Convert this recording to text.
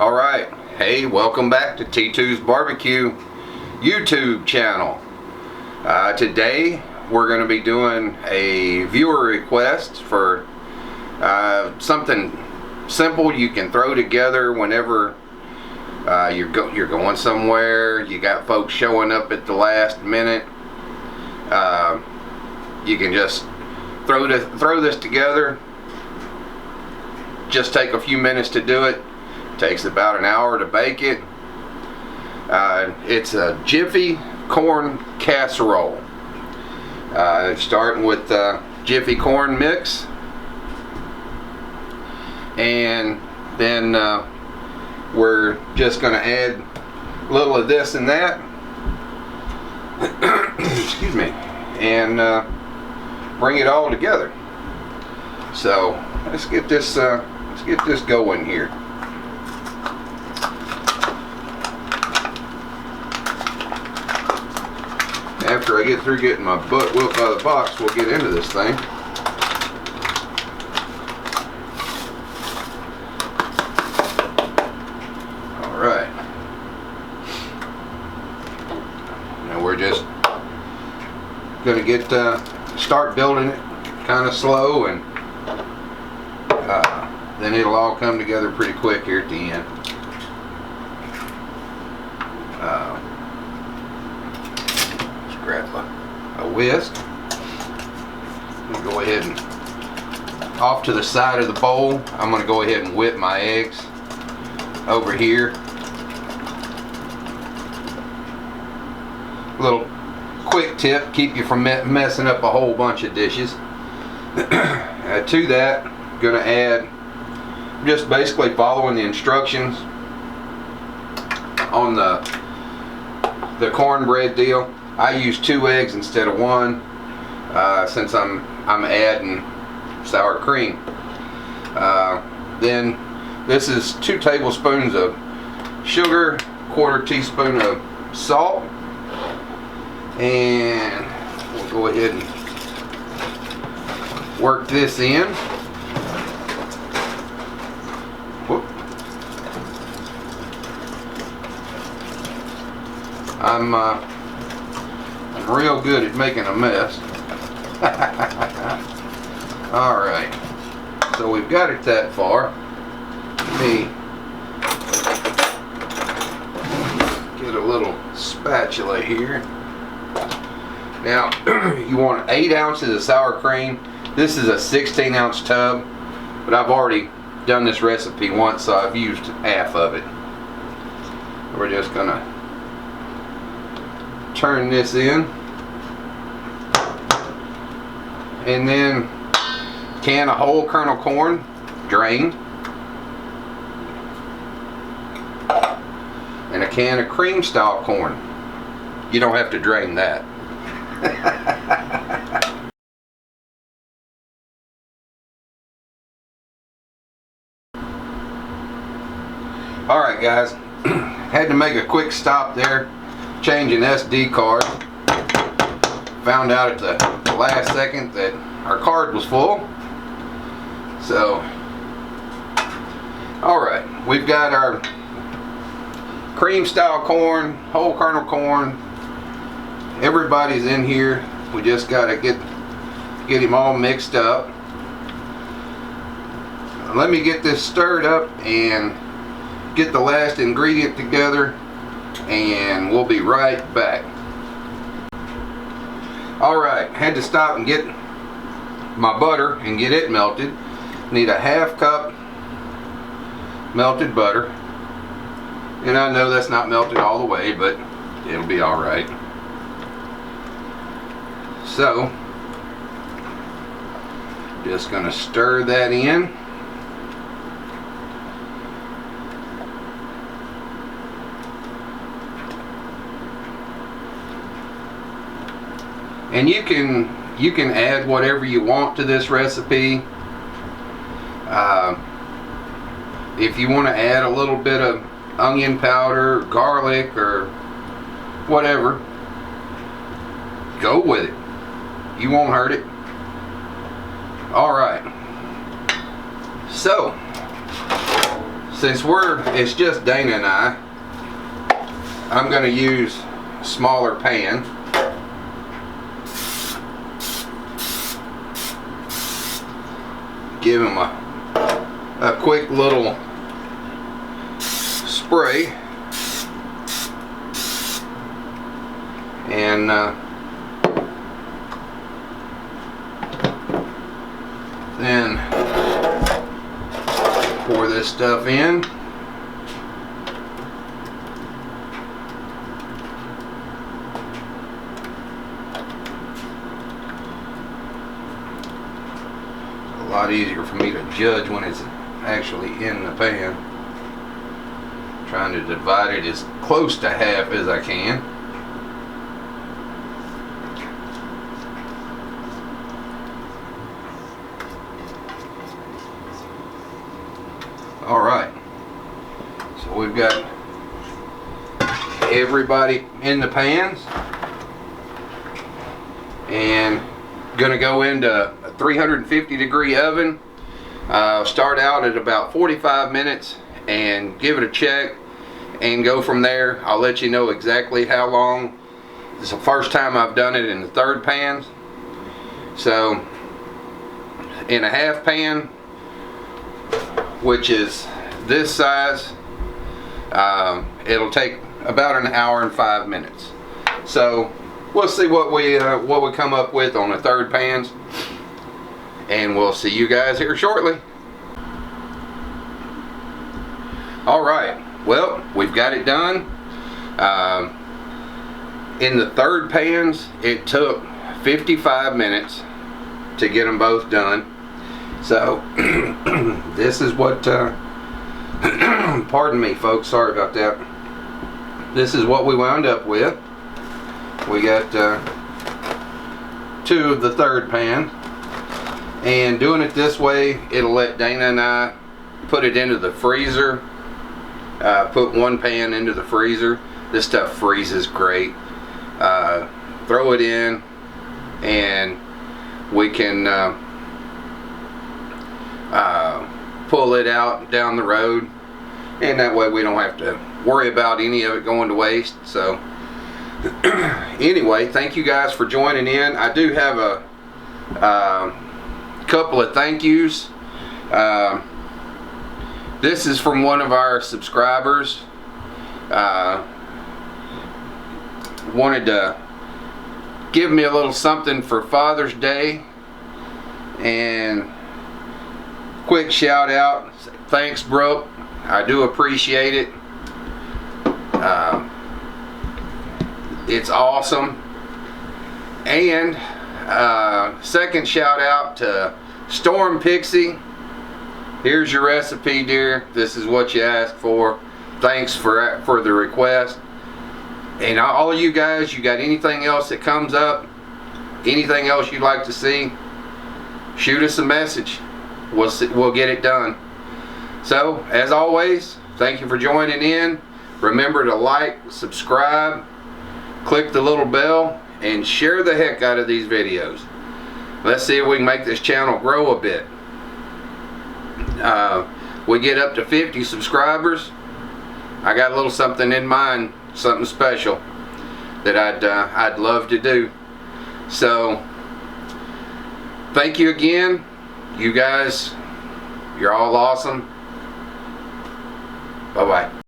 Alright, hey, welcome back to T2's Barbecue YouTube channel. Today we're going to be doing a viewer request for something simple you can throw together whenever you're going somewhere, you got folks showing up at the last minute. You can just throw this together. Just take a few minutes to do it. Takes about an hour to bake it. It's a Jiffy corn casserole. Starting with Jiffy corn mix, and then we're just going to add a little of this and that. Excuse me, and bring it all together. So let's get this going here. After I get through getting my butt whooped by the box, we'll get into this thing. Alright. Now we're just going to start building it kind of slow, and then it'll all come together pretty quick here at the end. Grab a whisk. I'm going to go ahead and off to the side of the bowl, I'm going to go ahead and whip my eggs over here. A little quick tip, keep you from messing up a whole bunch of dishes. To that, I'm going to add, just basically following the instructions on the cornbread deal. I use 2 eggs instead of 1, since I'm adding sour cream. Then this is 2 tablespoons of sugar, 1/4 teaspoon of salt, and we'll go ahead and work this in. Whoop. I'm real good at making a mess. Alright, so we've got it that far. Let me get a little spatula here. Now, you want 8 ounces of sour cream. This is a 16-ounce tub, but I've already done this recipe once, so I've used half of it. We're just going to turn this in, and then can of whole kernel corn, drained, and a can of cream style corn. You don't have to drain that. Alright guys, had to make a quick stop there, change an SD card. Found out at the last second that our card was full. So, alright, we've got our cream style corn, whole kernel corn. Everybody's in here. We just got to get him all mixed up. Let me get this stirred up and get the last ingredient together, and we'll be right back. Alright, had to stop and get my butter and get it melted. Need a 1/2 cup melted butter, and I know that's not melted all the way, but it'll be alright. So, just gonna stir that in. And you can add whatever you want to this recipe. If you want to add a little bit of onion powder, garlic, or whatever, go with it. You won't hurt it. Alright. So, since it's just Dana and I'm going to use a smaller pan. Give him a quick little spray, and then pour this stuff in. A lot easier for me to judge when it's actually in the pan. Trying to divide it as close to half as I can. Alright, so we've got everybody in the pans, and gonna go into a 350 degree oven. Start out at about 45 minutes and give it a check and go from there. I'll let you know exactly how long. It's the first time I've done it in the third pans. So in a half pan, which is this size, it'll take about an hour and 5 minutes. So we'll see what we come up with on the third pans, and we'll see you guys here shortly. Alright, well, we've got it done. In the third pans, it took 55 minutes to get them both done. So this is what pardon me folks, sorry about that. This is what we wound up with. We got two of the third pan, and doing it this way, it'll let Dana and I put it into the freezer. Put one pan into the freezer. This stuff freezes great. Throw it in, and we can pull it out down the road, and that way we don't have to worry about any of it going to waste. So anyway, thank you guys for joining in. I do have a couple of thank yous. This is from one of our subscribers. Wanted to give me a little something for Father's Day, and quick shout out. Thanks, bro. I do appreciate it. It's awesome. And second shout out to Storm Pixie. Here's your recipe, dear. This is what you asked for. Thanks for the request. And all of you guys, you got anything else that comes up, anything else you'd like to see, shoot us a message. We'll get it done. So, as always, thank you for joining in. Remember to like, subscribe, click the little bell, and share the heck out of these videos. Let's see if we can make this channel grow a bit. We get up to 50 subscribers, I got a little something in mind, something special that I'd love to do. So thank you again. You guys, you're all awesome. Bye bye.